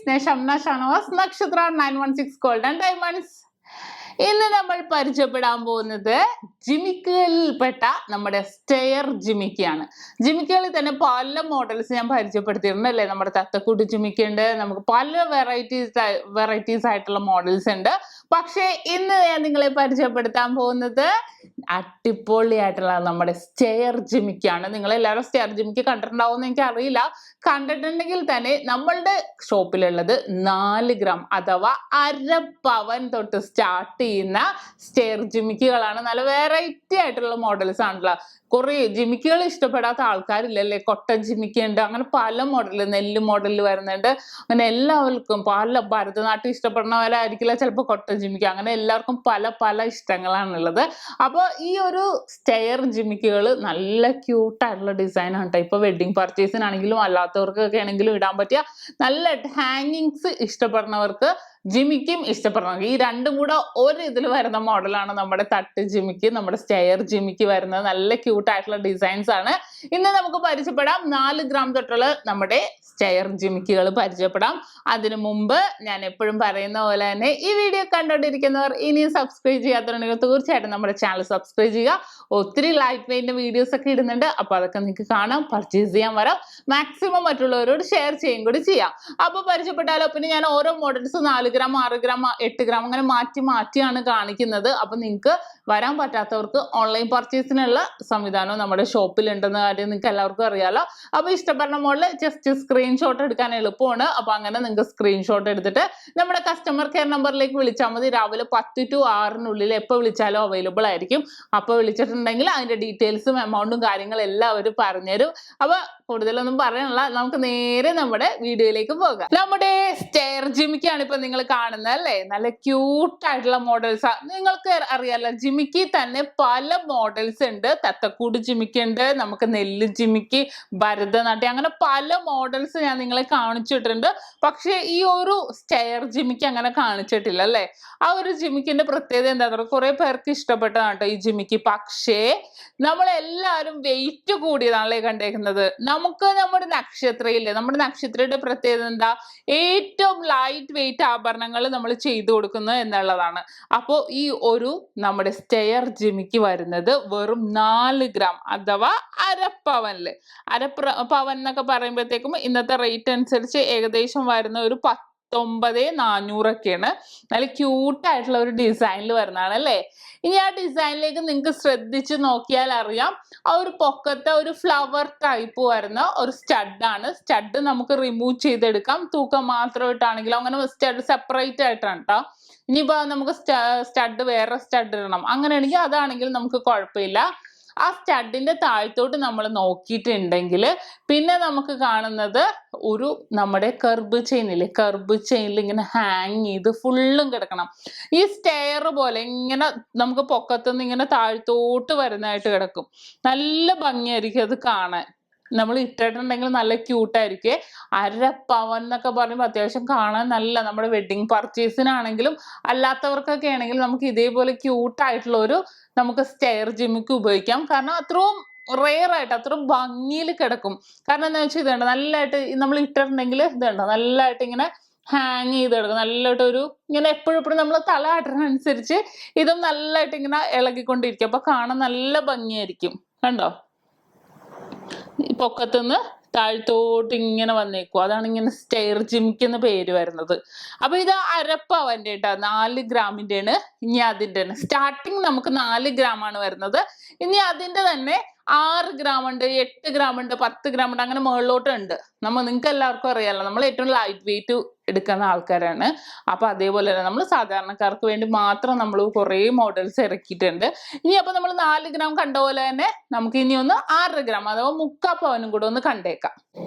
Shamna Shanavas, Nakshatra 916 Golden Diamonds. ഇന്ന് നമ്മൾ പരിചയപ്പെടാൻ പോകുന്നത് ജിമിക്കുകളിൽപ്പെട്ട നമ്മുടെ സ്റ്റെയർ ജിമിക്കിയാണ്. ജിമിക്കുകളിൽ തന്നെ പല മോഡൽസ് ഞാൻ പരിചയപ്പെടുത്തിയിട്ടുണ്ട് അല്ലേ. നമ്മുടെ തത്തക്കൂട്ട് ജിമിക്കുണ്ട്, നമുക്ക് പല വെറൈറ്റീസ് ആയിട്ടുള്ള മോഡൽസ് ഉണ്ട്. പക്ഷേ ഇന്ന് ഞാൻ നിങ്ങളെ പരിചയപ്പെടുത്താൻ പോകുന്നത് അടിപൊളിയായിട്ടുള്ള നമ്മുടെ സ്റ്റെയർ ജിമിക്കാണ്. നിങ്ങൾ എല്ലാവരും സ്റ്റെയർ ജിമിക്ക് കണ്ടിട്ടുണ്ടാവും എന്ന് എനിക്ക് അറിയില്ല. കണ്ടിട്ടുണ്ടെങ്കിൽ തന്നെ നമ്മളുടെ ഷോപ്പിലുള്ളത് 4 ഗ്രാം അഥവാ അര പവൻ തൊട്ട് സ്റ്റാർട്ട് ചെയ്യുന്ന സ്റ്റെയർ ജിമിക്കുകളാണ്. നല്ല വെറൈറ്റി ആയിട്ടുള്ള മോഡൽസ് ആണല്ലോ. കുറെ ജിമിക്കുകൾ ഇഷ്ടപ്പെടാത്ത ആൾക്കാരില്ലല്ലേ. കൊട്ടൻ ജിമിക്ക് ഉണ്ട്, അങ്ങനെ പല മോഡൽ, നെല്ല് മോഡലിൽ വരുന്നുണ്ട്. അങ്ങനെ എല്ലാവർക്കും പല ഭരതനാട്യം ഇഷ്ടപ്പെടുന്നവരായിരിക്കില്ല ചിലപ്പോൾ കൊട്ടൻ ജിമിക്ക്. അങ്ങനെ എല്ലാവർക്കും പല പല ഇഷ്ടങ്ങളാണുള്ളത്. അപ്പോൾ ഈ ഒരു സ്റ്റെയർ ജിമിക്കുകൾ നല്ല ക്യൂട്ടായിട്ടുള്ള ഡിസൈൻ ആണ്. ഇപ്പൊ വെഡിങ് പർച്ചേസിനാണെങ്കിലും അല്ലാത്തവർക്കൊക്കെ ആണെങ്കിലും ഇടാൻ പറ്റിയ നല്ല ഹാങ്ങിങ്സ് ഇഷ്ടപ്പെടുന്നവർക്ക്, ജിമിക്കും ഇഷ്ടപ്പെടണം. ഈ രണ്ടും കൂടെ ഒരു ഇതിൽ വരുന്ന മോഡലാണ് നമ്മുടെ തട്ട് ജിമിക്ക്, നമ്മുടെ സ്റ്റെയർ ജിമിക്ക് വരുന്നത്. നല്ല ക്യൂട്ട് ആയിട്ടുള്ള ഡിസൈൻസ് ആണ്. ഇന്ന് നമുക്ക് പരിചയപ്പെടാം 4 ഗ്രാം തൊട്ടുള്ള നമ്മുടെ സ്റ്റെയർ ജിമിക്കുകൾ പരിചയപ്പെടാം. അതിനു മുമ്പ് ഞാൻ എപ്പോഴും പറയുന്ന പോലെ തന്നെ ഈ വീഡിയോ കണ്ടുകൊണ്ടിരിക്കുന്നവർ ഇനിയും സബ്സ്ക്രൈബ് ചെയ്യാത്തവരുണ്ടെങ്കിൽ തീർച്ചയായിട്ടും നമ്മുടെ ചാനൽ സബ്സ്ക്രൈബ് ചെയ്യുക. ഒത്തിരി ലൈറ്റ് വെയിറ്റിന്റെ വീഡിയോസ് ഒക്കെ ഇടുന്നുണ്ട്. അപ്പൊ അതൊക്കെ നിങ്ങൾക്ക് കാണാം, പർച്ചേസ് ചെയ്യാൻ വരാം. മാക്സിമം മറ്റുള്ളവരോട് ഷെയർ ചെയ്യും കൂടി ചെയ്യാം. അപ്പൊ പരിചയപ്പെട്ടാലോ. പിന്നെ ഞാൻ ഓരോ മോഡൽസ് 4 ഗ്രാം 6 ഗ്രാം 8 ഗ്രാം അങ്ങനെ മാറ്റിയാണ് കാണിക്കുന്നത്. അപ്പൊ നിങ്ങൾക്ക് വരാൻ പറ്റാത്തവർക്ക് ഓൺലൈൻ പർച്ചേസിനുള്ള സംവിധാനം നമ്മുടെ ഷോപ്പിൽ ഉണ്ടെന്ന കാര്യം നിങ്ങൾക്ക് എല്ലാവർക്കും അറിയാലോ. അപ്പൊ ഇഷ്ടപ്പെടുന്ന മോഡൽ ജസ്റ്റ് സ്ക്രീൻഷോട്ട് എടുക്കാൻ എളുപ്പമാണ്. അപ്പൊ അങ്ങനെ നിങ്ങൾക്ക് സ്ക്രീൻഷോട്ട് എടുത്തിട്ട് നമ്മുടെ കസ്റ്റമർ കെയർ നമ്പറിലേക്ക് വിളിച്ചാൽ മതി. രാവിലെ 10 to 6 എപ്പോൾ വിളിച്ചാലും അവൈലബിൾ ആയിരിക്കും. അപ്പൊ വിളിച്ചിട്ടുണ്ടെങ്കിൽ അതിന്റെ ഡീറ്റെയിൽസും എമൗണ്ടും കാര്യങ്ങളും എല്ലാവരും പറഞ്ഞുതരും. അപ്പൊ കൂടുതലൊന്നും പറയാനുള്ള, നമുക്ക് നേരെ നമ്മുടെ വീഡിയോയിലേക്ക് പോകാം. നമ്മുടെ സ്റ്റെയർ ജിമിക്കാണ് ഇപ്പൊ നിങ്ങൾ കാണുന്നത് അല്ലേ. നല്ല ക്യൂട്ട് ആയിട്ടുള്ള മോഡൽസ്. നിങ്ങൾക്ക് അറിയാലോ ജിമിക്ക് തന്നെ പല മോഡൽസ് ഉണ്ട്. തത്തക്കൂട് ജിമിക്ക് ഉണ്ട്, നമുക്ക് നെല്ല് ജിമിക്ക്, ഭരതനാട്യം, അങ്ങനെ പല മോഡൽസ് ഞാൻ നിങ്ങളെ കാണിച്ചിട്ടുണ്ട്. പക്ഷെ ഈ ഒരു സ്റ്റെയർ ജിമിക്ക് അങ്ങനെ കാണിച്ചിട്ടില്ല അല്ലേ. ആ ഒരു ജിമിക്കിന്റെ പ്രത്യേകത എന്താ പറയുക, കുറെ പേർക്ക് ഇഷ്ടപ്പെട്ടതാണ് കേട്ടോ ഈ ജിമിക്ക്. പക്ഷേ നമ്മളെല്ലാവരും വെയിറ്റ് കൂടിയതാണല്ലേ കണ്ടേക്കുന്നത്. നമുക്ക് നമ്മുടെ നക്ഷത്രയില്ലേ, നമ്മുടെ നക്ഷത്രയുടെ പ്രത്യേകത എന്താ, ഏറ്റവും ലൈറ്റ് വെയിറ്റ് ആഭരണങ്ങൾ നമ്മൾ ചെയ്തു കൊടുക്കുന്നു എന്നുള്ളതാണ്. അപ്പോൾ ഈ ഒരു നമ്മുടെ സ്റ്റെയർ ജിമിക്ക് വരുന്നത് വെറും 4 ഗ്രാം അഥവാ അരപ്പവനില്. പവൻ എന്നൊക്കെ പറയുമ്പോഴത്തേക്കും ഇന്നത്തെ റേറ്റ് അനുസരിച്ച് ഏകദേശം വരുന്ന ഒരു 19,400 നല്ല ക്യൂട്ടായിട്ടുള്ള ഒരു ഡിസൈനിൽ വരുന്നതാണ് അല്ലേ. ഇനി ആ ഡിസൈനിലേക്ക് നിങ്ങൾക്ക് ശ്രദ്ധിച്ച് നോക്കിയാൽ അറിയാം, ആ ഒരു പൊക്കത്തെ ഒരു ഫ്ലവർ ടൈപ്പ് വരുന്ന ഒരു സ്റ്റഡാണ്. സ്റ്റഡ് നമുക്ക് റിമൂവ് ചെയ്തെടുക്കാം, തൂക്കം മാത്രമായിട്ടാണെങ്കിലും. അങ്ങനെ സ്റ്റഡ് സെപ്പറേറ്റ് ആയിട്ടാണ് കേട്ടോ. ഇനിയിപ്പോ നമുക്ക് സ്റ്റഡ് വേറെ സ്റ്റഡ് ഇടണം അങ്ങനെയാണെങ്കിൽ അതാണെങ്കിൽ നമുക്ക് കുഴപ്പമില്ല. ആ സ്റ്റഡിന്റെ താഴത്തോട്ട് നമ്മൾ നോക്കിയിട്ടുണ്ടെങ്കിൽ പിന്നെ നമുക്ക് കാണുന്നത് ഒരു നമ്മുടെ കർബ് ചെയിനില്ലേ, കർബ് ചെയിനിൽ ഇങ്ങനെ ഹാങ് ചെയ്ത് ഫുള്ളും കിടക്കണം. ഈ സ്റ്റെയർ പോലെ ഇങ്ങനെ നമുക്ക് പൊക്കത്തുനിന്ന് ഇങ്ങനെ താഴത്തോട്ട് വരുന്നതായിട്ട് കിടക്കും. നല്ല ഭംഗിയായിരിക്കും അത് കാണാൻ. നമ്മൾ ഇട്ടിട്ടുണ്ടെങ്കിൽ നല്ല ക്യൂട്ടായിരിക്കും. അര പവൻ എന്നൊക്കെ പറയുമ്പോൾ അത്യാവശ്യം കാണാൻ നല്ല, നമ്മുടെ വെഡിങ് പർച്ചേസിനാണെങ്കിലും അല്ലാത്തവർക്കൊക്കെ ആണെങ്കിലും നമുക്ക് ഇതേപോലെ ക്യൂട്ടായിട്ടുള്ള ഒരു നമുക്ക് സ്റ്റെയർ ജിമിക്ക് ഉപയോഗിക്കാം. കാരണം അത്രയും റെയർ ആയിട്ട് അത്രയും ഭംഗിയിൽ കിടക്കും. കാരണം എന്താ വെച്ചാൽ ഇതുണ്ട് നല്ലതായിട്ട് നമ്മൾ ഇട്ടിട്ടുണ്ടെങ്കിൽ ഇതുണ്ടോ നല്ലതായിട്ട് ഇങ്ങനെ ഹാങ് ചെയ്ത് കിടക്കും. നല്ലതായിട്ട് ഒരു ഇങ്ങനെ എപ്പോഴും നമ്മൾ തല ആട്ടുന്നതനുസരിച്ച് ഇതും നല്ലതായിട്ട് ഇങ്ങനെ ഇളകിക്കൊണ്ടിരിക്കും. അപ്പൊ കാണാൻ നല്ല ഭംഗിയായിരിക്കും. കണ്ടോ, പൊക്കത്തുനിന്ന് താഴ്ത്തോട്ട് ഇങ്ങനെ വന്നേക്കും. അതാണ് ഇങ്ങനെ സ്റ്റെയർ ജിമിക്ക് എന്ന് പേര് വരുന്നത്. അപ്പൊ ഇത് അരപ്പവന്റെ കേട്ടോ, 4 ഗ്രാമിന്റെ ആണ്. ഇനി അതിന്റെ തന്നെ സ്റ്റാർട്ടിങ് നമുക്ക് 4 ഗ്രാം ആണ് വരുന്നത്. ഇനി അതിന്റെ തന്നെ 6 ഗ്രാം ഉണ്ട്, 8 ഗ്രാം ഉണ്ട്, 10 ഗ്രാം ഉണ്ട്, അങ്ങനെ മുകളിലോട്ട് ഉണ്ട്. നിങ്ങൾക്ക് എല്ലാവർക്കും അറിയാലോ, നമ്മൾ ഏറ്റവും ലൈറ്റ് വെയിറ്റ് എടുക്കുന്ന ആൾക്കാരാണ്. അപ്പൊ അതേപോലെ തന്നെ നമ്മൾ സാധാരണക്കാർക്ക് വേണ്ടി മാത്രം നമ്മൾ കുറേ മോഡൽസ് ഇറക്കിയിട്ടുണ്ട്. ഇനി അപ്പൊ നമ്മൾ 4 ഗ്രാം കണ്ട പോലെ തന്നെ നമുക്ക് ഇനി ഒന്ന് 6 ഗ്രാം അഥവാ 3/4 പവനും കൂടെ ഒന്ന് കണ്ടേക്കാം.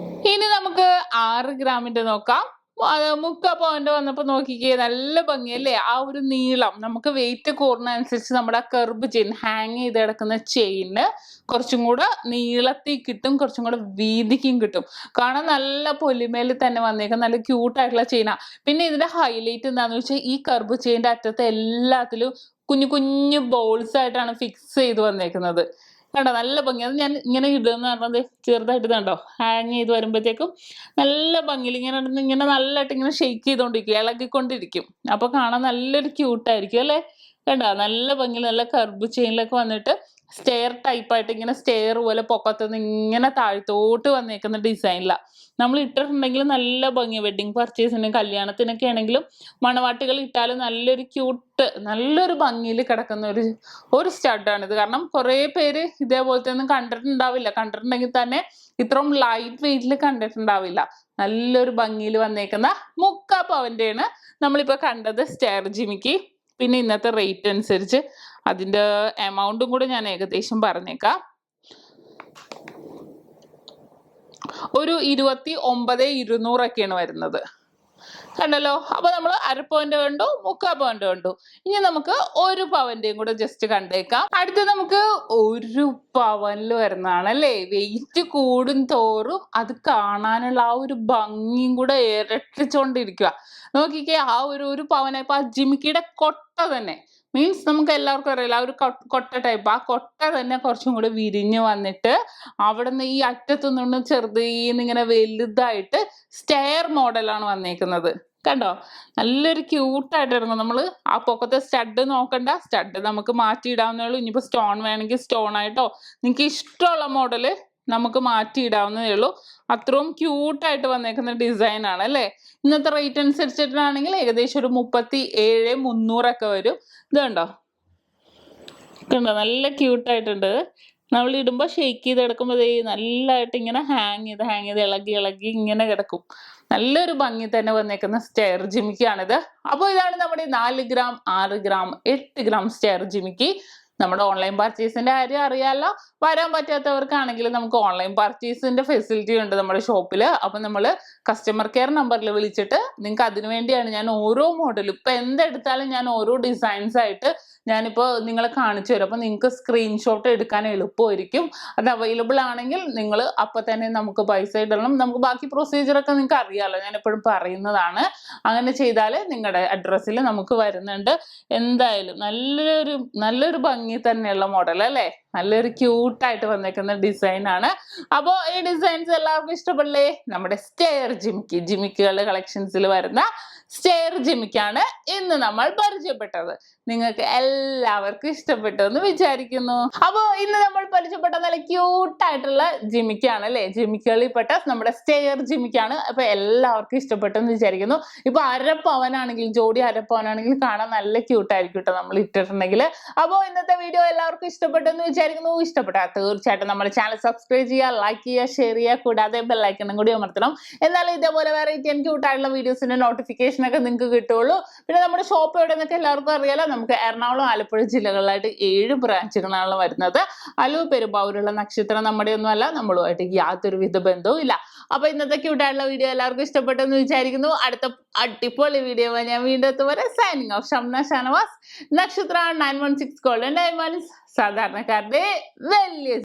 ഇനി നമുക്ക് 6 ഗ്രാമിന്റെ നോക്കാം. 3/4 പവന്റെ വന്നപ്പോ നോക്കിക്കേ, നല്ല ഭംഗിയല്ലേ. ആ ഒരു നീളം നമുക്ക് വെയിറ്റ് കൂടുന്നതനുസരിച്ച് നമ്മുടെ കർബ് ചെയിൻ, ഹാങ് ചെയ്ത് കിടക്കുന്ന ചെയിന് കുറച്ചും കൂടെ നീളത്തിൽ കിട്ടും, കുറച്ചും കൂടെ വീതിക്കും കിട്ടും. കാണാൻ നല്ല പൊലിമേൽ തന്നെ വന്നേക്കും, നല്ല ക്യൂട്ടായിട്ടുള്ള ചെയിനാ. പിന്നെ ഇതിന്റെ ഹൈലൈറ്റ് എന്താന്ന് വെച്ചാൽ ഈ കർബ് ചെയിൻ്റെ അറ്റത്ത് എല്ലാത്തിലും കുഞ്ഞു കുഞ്ഞു ബോൾസ് ആയിട്ടാണ് ഫിക്സ് ചെയ്ത് വന്നേക്കുന്നത്. കണ്ടോ നല്ല ഭംഗി. അത് ഞാൻ ഇങ്ങനെ ഇടുന്ന പറഞ്ഞത് ചെറുതായിട്ട് കണ്ടോ ഹാങ് ചെയ്ത് വരുമ്പോഴത്തേക്കും നല്ല ഭംഗിയിൽ ഇങ്ങനെ നല്ലതായിട്ട് ഇങ്ങനെ ഷെയ്ക്ക് ചെയ്തോണ്ടിരിക്കും, ഇളകിക്കൊണ്ടിരിക്കും. അപ്പൊ കാണാൻ നല്ലൊരു ക്യൂട്ടായിരിക്കും അല്ലേ? കണ്ടോ നല്ല ഭംഗിയിൽ നല്ല കർബ് ചെയിനിലൊക്കെ വന്നിട്ട് സ്റ്റെയർ ടൈപ്പായിട്ട് ഇങ്ങനെ സ്റ്റെയർ പോലെ പൊക്കത്തുനിന്ന് ഇങ്ങനെ താഴ്ത്തോട്ട് വന്നേക്കുന്ന ഡിസൈനിലാണ് നമ്മൾ ഇട്ടിട്ടുണ്ടെങ്കിൽ നല്ല ഭംഗി. വെഡിങ് പർച്ചേസിനും കല്യാണത്തിനൊക്കെ ആണെങ്കിലും മണവാട്ടികൾ ഇട്ടാലും നല്ലൊരു ക്യൂട്ട് നല്ലൊരു ഭംഗിയിൽ കിടക്കുന്ന ഒരു സ്റ്റഡാണിത്. കാരണം കുറേ പേര് ഇതേപോലത്തെ ഒന്നും കണ്ടിട്ടുണ്ടാവില്ല, കണ്ടിട്ടുണ്ടെങ്കിൽ തന്നെ ഇത്രയും ലൈറ്റ് വെയിറ്റിൽ കണ്ടിട്ടുണ്ടാവില്ല. നല്ലൊരു ഭംഗിയിൽ വന്നേക്കുന്ന 3/4 പവൻ്റെയാണ് നമ്മളിപ്പോൾ കണ്ടത് സ്റ്റെയർ ജിമിക്ക്. പിന്നെ ഇന്നത്തെ റേറ്റ് അനുസരിച്ച് അതിൻ്റെ എമൗണ്ടും കൂടെ ഞാൻ ഏകദേശം പറഞ്ഞേക്കാം. ഒരു 29,200 വരുന്നത്. കണ്ടല്ലോ. അപ്പൊ നമ്മൾ 1/2 പവൻ്റെ കണ്ടു, 3/4 പവൻ്റെ കണ്ടു. ഇനി നമുക്ക് 1 പവൻ്റെയും കൂടെ ജസ്റ്റ് കണ്ടേക്കാം. അടുത്ത് നമുക്ക് 1 പവനിൽ വരുന്നതാണ് അല്ലേ? വെയിറ്റ് കൂടും തോറും അത് കാണാനുള്ള ആ ഒരു ഭംഗിയും കൂടെ ഇരട്ടിച്ചോണ്ടിരിക്കുക. നോക്കിക്കേ, ആ ഒരു പവന ഇപ്പൊ ആ ജിമിക്കിയുടെ കൊട്ട തന്നെ മീൻസ് നമുക്ക് എല്ലാവർക്കും അറിയില്ല ആ ഒരു കൊട്ട ടൈപ്പ്. ആ കൊട്ട തന്നെ കുറച്ചും കൂടെ വിരിഞ്ഞ് വന്നിട്ട് അവിടെ നിന്ന് ഈ അറ്റത്തു നിന്ന് ചെറുതീന്നിങ്ങനെ വലുതായിട്ട് സ്റ്റെയർ മോഡലാണ് വന്നേക്കുന്നത്. കണ്ടോ നല്ലൊരു ക്യൂട്ടായിട്ട് ഇറങ്ങും. നമ്മൾ ആ പൊക്കത്തെ സ്റ്റഡ് നോക്കണ്ട, സ്റ്റഡ് നമുക്ക് മാറ്റിയിടാവുന്നേ ഉള്ളൂ. ഇനിയിപ്പോൾ സ്റ്റോൺ വേണമെങ്കിൽ സ്റ്റോൺ ആയിട്ടോ നിങ്ങൾക്ക് ഇഷ്ടമുള്ള മോഡല് നമുക്ക് മാറ്റിയിടാവുന്നതേ ഉള്ളൂ. അത്രയും ക്യൂട്ടായിട്ട് വന്നേക്കുന്ന ഡിസൈൻ ആണ് അല്ലേ? ഇന്നത്തെ റേറ്റ് അനുസരിച്ചിട്ടാണെങ്കിൽ ഏകദേശം ഒരു 37,300 വരും. ഇത് കണ്ടോ നല്ല ക്യൂട്ടായിട്ടുണ്ട്. നമ്മൾ ഇടുമ്പോൾ ഷെയ്ക്ക് ചെയ്ത് കിടക്കുമ്പോൾ നല്ലതായിട്ട് ഇങ്ങനെ ഹാങ് ചെയ്ത് ഇളകി ഇങ്ങനെ കിടക്കും. നല്ലൊരു ഭംഗി തന്നെ വന്നേക്കുന്ന സ്റ്റെയർ ജിമിക്കാണിത്. അപ്പോൾ ഇതാണ് നമ്മുടെ 4 ഗ്രാം 6 ഗ്രാം 8 ഗ്രാം സ്റ്റെയർ ജിമിക്ക്. നമ്മുടെ ഓൺലൈൻ പർച്ചേസിന്റെ കാര്യം അറിയാലോ. വരാൻ പറ്റാത്തവർക്കാണെങ്കിൽ നമുക്ക് ഓൺലൈൻ പർച്ചേസിന്റെ ഫെസിലിറ്റി ഉണ്ട് നമ്മുടെ ഷോപ്പിൽ. അപ്പം നമ്മൾ കസ്റ്റമർ കെയർ നമ്പറിൽ വിളിച്ചിട്ട് നിങ്ങൾക്ക് അതിനു വേണ്ടിയാണ് ഞാൻ ഓരോ മോഡലും ഇപ്പം എന്തെടുത്താലും ഞാൻ ഓരോ ഡിസൈൻസ് ആയിട്ട് ഞാനിപ്പോൾ നിങ്ങളെ കാണിച്ചു തരും. അപ്പം നിങ്ങൾക്ക് സ്ക്രീൻഷോട്ട് എടുക്കാൻ എളുപ്പമായിരിക്കും. അത് അവൈലബിൾ ആണെങ്കിൽ നിങ്ങൾ അപ്പം തന്നെ നമുക്ക് പൈസ ഇടണം. നമുക്ക് ബാക്കി പ്രൊസീജിയറൊക്കെ നിങ്ങൾക്ക് അറിയാമല്ലോ, ഞാൻ എപ്പോഴും പറയുന്നതാണ്. അങ്ങനെ ചെയ്താൽ നിങ്ങളുടെ അഡ്രസ്സിൽ നമുക്ക് വരുന്നുണ്ട്. എന്തായാലും നല്ലൊരു ഭംഗി തന്നെയുള്ള മോഡൽ അല്ലേ? നല്ലൊരു ക്യൂട്ടായിട്ട് വന്നേക്കുന്ന ഡിസൈൻ ആണ്. അപ്പോൾ ഈ ഡിസൈൻസ് എല്ലാവർക്കും ഇഷ്ടപ്പെടില്ലേ? നമ്മുടെ സ്റ്റെയർ ജിമിക്കുകളുടെ കളക്ഷൻസിൽ വരുന്ന സ്റ്റെയർ ജിമിക്കാണ് ഇന്ന് നമ്മൾ പരിചയപ്പെട്ടത്. നിങ്ങൾക്ക് എല്ലാവർക്കും ഇഷ്ടപ്പെട്ടു എന്ന് വിചാരിക്കുന്നു. അപ്പോൾ ഇന്ന് നമ്മൾ പരിചയപ്പെട്ട നല്ല ക്യൂട്ടായിട്ടുള്ള ജിമിക്കാണ് അല്ലേ? ജിമിക്കുകളിൽ പെട്ട നമ്മുടെ സ്റ്റെയർ ജിമിക്കാണ്. അപ്പൊ എല്ലാവർക്കും ഇഷ്ടപ്പെട്ടു എന്ന് വിചാരിക്കുന്നു. ഇപ്പൊ 1/2 പവനാണെങ്കിലും ജോഡി 1/2 പവനാണെങ്കിലും കാണാൻ നല്ല ക്യൂട്ടായിരിക്കും കേട്ടോ നമ്മൾ ഇട്ടിട്ടുണ്ടെങ്കിൽ. അപ്പോൾ ഇന്നത്തെ വീഡിയോ എല്ലാവർക്കും ഇഷ്ടപ്പെട്ടു എന്ന് വിചാരിക്കുന്നു. ഇഷ്ടപ്പെട്ടാൽ തീർച്ചയായിട്ടും നമ്മുടെ ചാനൽ സബ്സ്ക്രൈബ് ചെയ്യുക, ലൈക്ക് ചെയ്യുക, ഷെയർ ചെയ്യുക, കൂടാതെ ബെല്ലൈക്കണും കൂടി അമർത്തണം. എന്നാലും ഇതേപോലെ വെറൈറ്റി ആൻഡ് ക്യൂട്ടായിട്ടുള്ള വീഡിയോസിന്റെ നോട്ടിഫിക്കേഷൻ ഒക്കെ നിങ്ങൾക്ക് കിട്ടുള്ളൂ. പിന്നെ നമ്മുടെ ഷോപ്പ് എവിടെ നിന്നൊക്കെ എല്ലാവർക്കും അറിയാലോ. നമുക്ക് എറണാകുളം ആലപ്പുഴ ജില്ലകളിലായിട്ട് 7 ബ്രാഞ്ചുകളാണ് വരുന്നത്. അലു പെരുമ്പാവൂരുള്ള നക്ഷത്രം നമ്മുടെ ഒന്നും അല്ല, നമ്മളുമായിട്ട് യാതൊരു വിധ ബന്ധവും ഇല്ല. അപ്പൊ ഇന്നത്തെ ക്യൂട്ടായിട്ടുള്ള വീഡിയോ എല്ലാവർക്കും ഇഷ്ടപ്പെട്ടെന്ന് വിചാരിക്കുന്നു. അടുത്ത അടിപൊളി വീഡിയോ ഞാൻ വീണ്ടും എത്തുവരെ സൈനിങ് ഓഫ്. ഷംന ഷാനവാസ്, നക്ഷത്ര 916 ഗോൾഡൻ ഡയമണ്ട്സ്, സാധാരണക്കാരുടെ വലിയ